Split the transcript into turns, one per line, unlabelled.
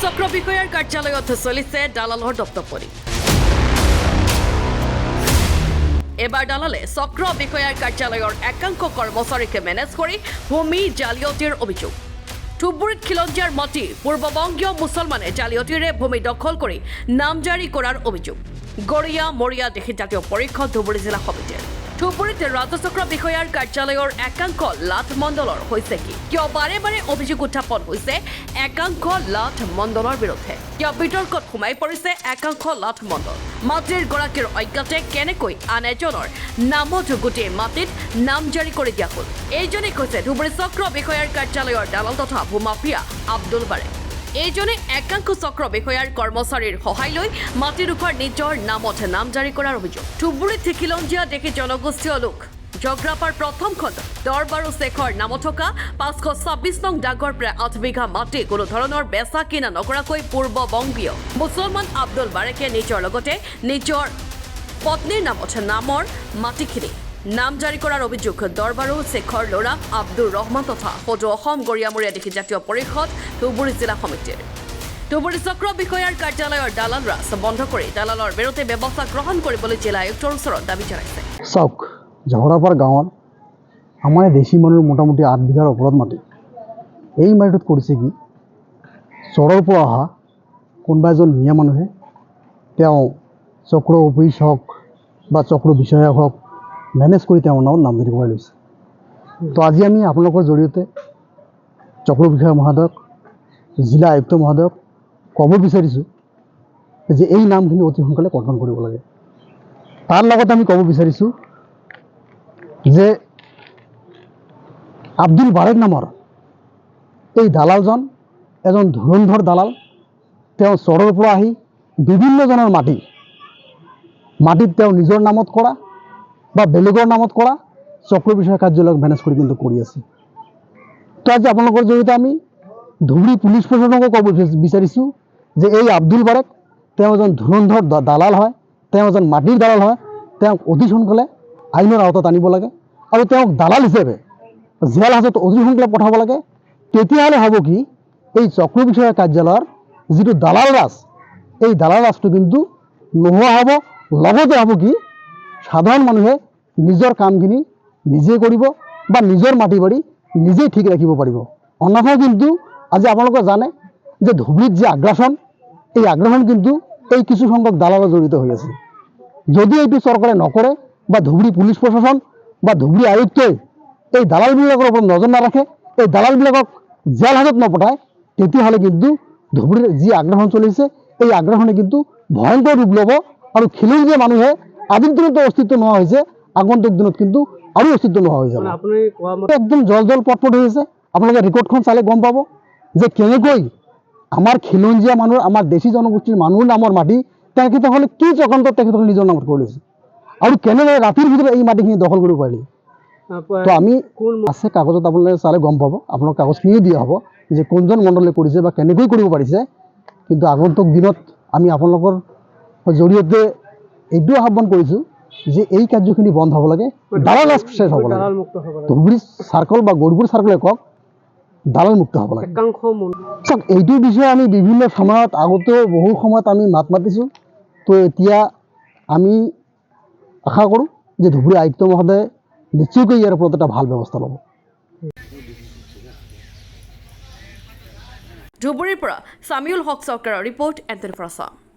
চক্ৰ বিষয়াৰ কাৰ্যালয়ত চলিছে দালালৰ দপ্তপনি এবাৰ দালালে চক্ৰ বিষয়াৰ কাৰ্যালয়ৰ একাংশ কৰ্মচাৰীকে মেনেজ কৰি ভূমি জালিয়াতিৰ অভিযোগ ধুবুৰীত খিলঞ্জীয়াৰ মাটি পূৰ্ববংগীয় মুছলমানে জালিয়াতিৰে ভূমি দখল কৰি নামজাৰি কৰাৰ অভিযোগ গড়িয়া মৰিয়া দেশী জাতীয় পৰিষদ ধুবুৰী জিলা সমিতিৰ ধুবুৰীত ৰাজচক্ৰ বিষয়াৰ কাৰ্যালয়ৰ একাংশ লাট মণ্ডলৰ হৈছে কি কিয় বাৰে বাৰে অভিযোগ উত্থাপন হৈছে একাংশ লাট মণ্ডলৰ বিৰুদ্ধে কিয় বিতৰ্কত সোমাই পৰিছে একাংশ লাট মণ্ডল মাটিৰ গৰাকীৰ অজ্ঞাতে কেনেকৈ আন এজনৰ নামত গোটেই মাটিত নাম জাৰি কৰি দিয়া হ'ল এইজনে কৈছে ধুবুৰী চক্ৰ বিষয়াৰ কাৰ্যালয়ৰ দালাল তথা ভূমাফিয়া আব্দুল বাৰে এইজনে একাংশ চক্ৰ বিষয়াৰ কৰ্মচাৰীৰ সহায় লৈ মাটিডোখৰ নিজৰ নামত নাম জাৰি কৰাৰ অভিযোগ ধুবুৰীত খিলঞ্জীয়া দেশী জনগোষ্ঠীয় লোক জগ্ৰাপাৰ প্ৰথম খণ্ড দৰবাৰু শেখৰ নামত থকা 526 নং ডাগৰ প্ৰায় 8 বিঘা মাটি কোনো ধৰণৰ বেচা কিনা নকৰাকৈ পূৰ্ববংগীয় মুছলমান আব্দুল বাৰেকে নিজৰ লগতে নিজৰ পত্নীৰ নামত নামৰ মাটিখিনি নাম জাৰি কৰাৰ অভিযোগ দৰবাৰু শেখৰ ল'ৰা আব্দুৰ ৰহমান তথা সদৌ অসম গড়িয়ামৰীয়া দেশী জাতীয় পৰিষদ ধুবুৰী জিলা সমিতিৰ ধুবুৰী চক্ৰ বিষয়াৰ কাৰ্যালয়ৰ দালাল ৰাজ বন্ধ কৰি দালালৰ বিৰুদ্ধে ব্যৱস্থা গ্ৰহণ কৰিবলৈ জিলা আয়ুক্তৰ ওচৰত দাবী জনাইছে
চাওক জহৰাপাৰ গাঁৱত আমাৰ দেশী মানুহৰ মোটামুটি 8 বিঘাৰ ওপৰত মাটি এই মাটিটোত কৰিছে কি চৰৰ পৰা অহা কোনোবা এজন মিয়া মানুহে তেওঁ চক্ৰ অফিচ হওক বা চক্ৰ বিষয়া হওক মেনেজ কৰি তেওঁৰ নামত নামজাৰি কৰাই লৈছে তো আজি আমি আপোনালোকৰ জৰিয়তে চক্ৰ বিষয়া মহোদয়ক জিলা আয়ুক্ত মহোদয়ক ক'ব বিচাৰিছোঁ যে এই নামখিনি অতি সোনকালে কৰ্তন কৰিব লাগে তাৰ লগত আমি ক'ব বিচাৰিছোঁ যে আব্দুল বাৰেক নামৰ এই দালালজন এজন ধুৰন্ধৰ দালাল তেওঁ চৰৰ পৰা আহি বিভিন্নজনৰ মাটিত তেওঁ নিজৰ নামত কৰা বা বেলেগৰ নামত কৰা চক্ৰ বিষয়া কাৰ্যালয়ক মেনেজ কৰি কিন্তু কৰি আছে তো আজি আপোনালোকৰ জৰিয়তে আমি ধুবুৰী পুলিচ প্ৰশাসনকো ক'ব বিচাৰিছোঁ যে এই আব্দুল বাৰেক তেওঁ এজন ধুৰন্ধৰ দালাল হয় তেওঁ এজন মাটিৰ দালাল হয় তেওঁক অতি সোনকালে আইনৰ আওতাত আনিব লাগে আৰু তেওঁক দালাল হিচাপে জেল হাজত অতি সোনকালে পঠাব লাগে তেতিয়াহ'লে হ'ব কি এই চক্ৰ বিষয়া কাৰ্যালয়ৰ যিটো দালাল ৰাজ এই দালাল ৰাজটো কিন্তু নোহোৱা হ'ব লগতে হ'ব কি সাধাৰণ মানুহে নিজৰ কামখিনি নিজে কৰিব বা নিজৰ মাটি বাৰী নিজেই ঠিক ৰাখিব পাৰিব অন্যথা কিন্তু আজি আপোনালোকে জানে যে ধুবুৰীত যি আগ্ৰাসন এই আগ্ৰাসন কিন্তু এই কিছু সংখ্যক দালালৰ জড়িত হৈ আছে যদি এইটো চৰকাৰে নকৰে বা ধুবুৰী পুলিচ প্ৰশাসন বা ধুবুৰী আয়ুক্তই এই দালালবিলাকৰ ওপৰত নজৰ নাৰাখে এই দালালবিলাকক জেল হাজত নপঠায় তেতিয়াহ'লে কিন্তু ধুবুৰীৰ যি আগ্ৰাসন চলিছে এই আগ্ৰাসনে কিন্তু ভয়ংকৰ ৰূপ ল'ব আৰু খিলঞ্জীয়া মানুহে আজিৰ দিনতো অস্তিত্ব নোহোৱা হৈছে আগন্তুক দিনত কিন্তু আৰু অস্তিত্ব নোহোৱা হৈ যাব একদম জল পটপট হৈ আছে আপোনালোকে ৰেকৰ্ডখন চালে গম পাব যে কেনেকৈ আমাৰ খিলঞ্জীয়া মানুহৰ আমাৰ দেশী জনগোষ্ঠীৰ মানুহৰ নামৰ মাটি তেখেতসকলে কি চক্ৰান্তত তেখেতসকলে নিজৰ নামত কৰি লৈছে আৰু কেনেদৰে ৰাতিৰ ভিতৰত এই মাটিখিনি দখল কৰিব পাৰিলে তো আমি আছে কাগজত আপোনালোকে চালে গম পাব আপোনাক কাগজখিনিও দিয়া হ'ব যে কোনজন মণ্ডলে কৰিছে বা কেনেকৈ কৰিব পাৰিছে কিন্তু আগন্তুক দিনত আমি আপোনালোকৰ জৰিয়তে এইটোও আহ্বান কৰিছোঁ যে এই কাৰ্যখিনি বন্ধ হ'ব লাগে দালাল ৰাজ শেষ হ'ব লাগে ধুবুৰী চাৰ্কল বা গৌৰীপুৰ চাৰ্কলে কওক দালাল মুক্ত হ'ব লাগে চাওক এইটোৰ বিষয়ে আমি বিভিন্ন সময়ত আগতেও বহু সময়ত আমি মাত মাতিছোঁ তো এতিয়া আমি আশা কৰোঁ যে ধুবুৰী আয়ুক্ত মহোদয়ে নিশ্চয়কৈ ইয়াৰ ওপৰত এটা ভাল ব্যৱস্থা ল'ব
ধুবুৰীৰ পৰা সামিউল হক চৰকাৰৰ ৰিপৰ্ট এণ্টনি ফৰ আছাম